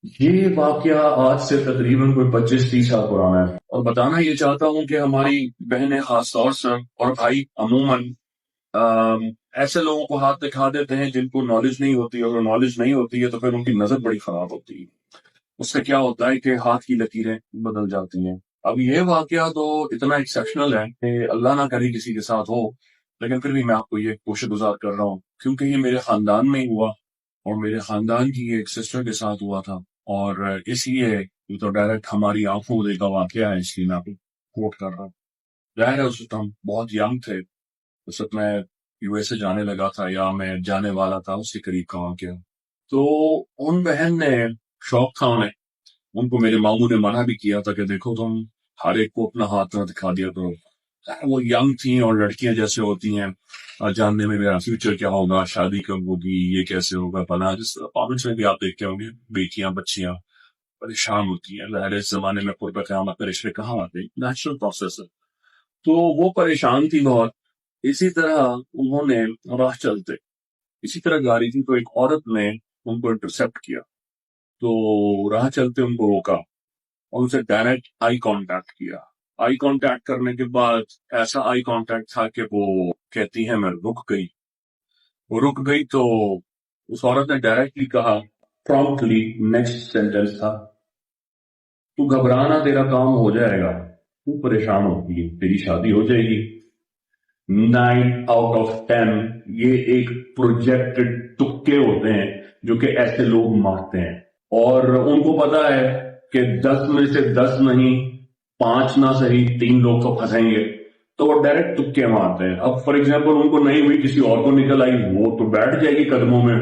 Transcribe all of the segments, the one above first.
یہ واقعہ آج سے تقریباً کوئی 25-30 سال پرانا ہے، اور بتانا یہ چاہتا ہوں کہ ہماری بہنیں خاص طور سے اور بھائی عموماً ایسے لوگوں کو ہاتھ دکھا دیتے ہیں جن کو نالج نہیں ہوتی، اور نالج نہیں ہوتی ہے تو پھر ان کی نظر بڑی خراب ہوتی ہے۔ اس سے کیا ہوتا ہے کہ ہاتھ کی لکیریں بدل جاتی ہیں۔ اب یہ واقعہ تو اتنا ایکسیپشنل ہے کہ اللہ نہ کرے کسی کے ساتھ ہو، لیکن پھر بھی میں آپ کو یہ کوشش گزار کر رہا ہوں کیونکہ یہ میرے خاندان میں ہی ہوا، اور میرے خاندان کی ایک سسٹر کے ساتھ ہوا تھا، اور اس لیے یہ تو ڈائریکٹ ہماری آنکھوں میں دیکھا واقعہ ہے، اس لیے میں آپ کو کوٹ کر رہا ہوں۔ ظاہر ہے اس وقت ہم بہت ینگ تھے، اس وقت میں یو ایس اے جانے لگا تھا یا میں جانے والا تھا، اس کے قریب کا واقعہ۔ تو ان بہن نے شوق تھا انہیں، ان کو میرے ماموں نے منع بھی کیا تھا کہ دیکھو تم ہر ایک کو اپنا ہاتھ نہ دکھا دیا کرو۔ وہ ینگ تھیں اور لڑکیاں جیسے ہوتی ہیں، جاننے میں میرا فیوچر کیا ہوگا، شادی کب ہوگی، یہ کیسے ہوگا، بنا جس اپارٹمنٹس میں بھی آپ دیکھتے ہوں گے بیٹیاں بچیاں پریشان ہوتی ہیں۔ ظاہر ہے اس زمانے میں قرب قیامت کے رشتے کہاں آتے، نیچرل پروسیس ہے۔ تو وہ پریشان تھی بہت۔ اسی طرح انہوں نے راہ چلتے اسی طرح جا رہی تھی تو ایک عورت نے ان کو انٹرسپٹ کیا، تو راہ چلتے ان کو روکا اور ان سے ڈائریکٹ آئی کانٹیکٹ کیا۔ آئی کانٹیکٹ کرنے کے بعد ایسا آئی کانٹیکٹ تھا کہ وہ کہتی ہے میں رک گئی۔ وہ رک گئی تو اس عورت نے ڈائریکٹلی کہا، پرومپٹلی نیکسٹ سینٹینس تھا، تو گھبرانا، تیرا کام ہو جائے گا، تو پریشان ہوتی ہے، تیری شادی ہو جائے گی۔ 9 آؤٹ آف 10 یہ ایک پروجیکٹڈ تکے ہوتے ہیں جو کہ ایسے لوگ مارتے ہیں، اور ان کو پتا ہے کہ 10 میں سے 10 نہیں، 5 نہ صحیح 3 لوگ تو پھنسیں گے، تو وہ ڈائریکٹ تکے مارتے ہیں۔ اب فار ایگزامپل ان کو نہیں ہوئی، کسی اور کو نکل آئی، وہ تو بیٹھ جائے گی قدموں میں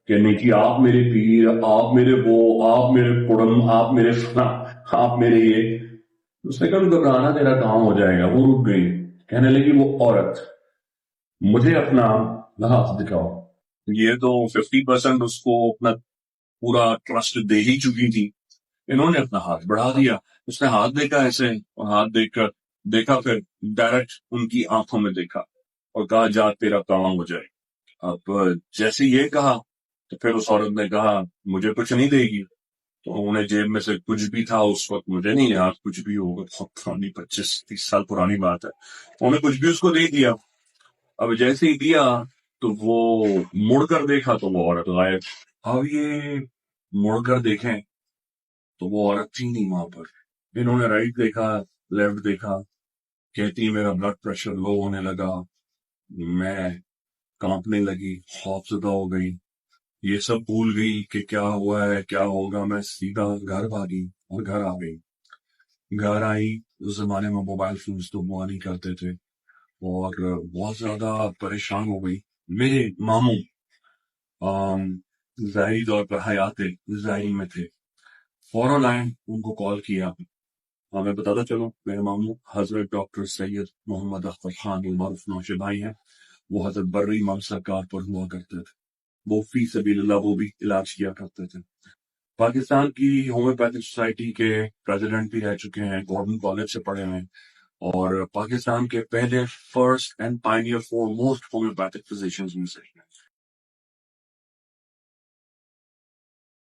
کہ نہیں جی آپ میرے پیر، آپ میرے وہ، آپ میرے کڑم، آپ میرے فلاں، آپ میرے یہ۔ اس نے کہا گھبرانا، تیرا کام ہو جائے گا۔ وہ رک گئی، کہنے لگی وہ عورت، مجھے اپنا ہاتھ دکھاؤ۔ یہ تو 50% اس کو اپنا پورا ٹرسٹ دے ہی چکی تھی، انہوں نے اپنا ہاتھ بڑھا دیا۔ اس نے ہاتھ دیکھا ایسے، اور ہاتھ دیکھ کر دیکھا، پھر ڈائریکٹ ان کی آنکھوں میں دیکھا اور کہا جا تیرا کام ہو جائے۔ اب جیسے یہ کہا تو پھر اس عورت نے کہا مجھے کچھ نہیں دے گی، تو انہیں جیب میں سے کچھ بھی تھا اس وقت، مجھے نہیں یاد، کچھ بھی ہوگا، بہت پرانی 25-30 سال پرانی بات ہے، انہوں نے کچھ بھی اس کو دے دیا۔ اب جیسے ہی دیا تو وہ مڑ کر دیکھا تو وہ عورت غائب۔ اب یہ مڑ کر دیکھیں تو وہ عورت تھی نہیں وہاں پر۔ انہوں نے رائٹ دیکھا، لیفٹ دیکھا، کہتی میرا بلڈ پریشر لو ہونے لگا، میں کانپنے لگی، خوف زدہ ہو گئی، یہ سب بھول گئی کہ کیا ہوا ہے کیا ہوگا۔ میں سیدھا گھر بھاگی اور گھر آ گئی۔ گھر آئی، اس زمانے میں موبائل فونز تو ہوا نہیں کرتے تھے، اور بہت زیادہ پریشان ہو گئی۔ میرے ماموں ظاہری طور پر حیات ظاہری میں تھے، فوراً آئے، ان کو کال کیا۔ میں بتاتا چلوں، میرے ماموں حضرت ڈاکٹر سید محمد اختر خان المعروف نوشے بھائی ہیں، وہ حضرت بر امام سرکار پر ہوا کرتے تھے، وہ فی سبیل اللہ وہ بھی علاج کیا کرتے تھے۔ پاکستان کی ہومیوپیتھک سوسائٹی کے پریزیڈنٹ بھی رہ چکے ہیں، گورنمنٹ کالج سے پڑھے ہیں، اور پاکستان کے پہلے first and pioneer foremost homeopathic physicians میں سے ہیں۔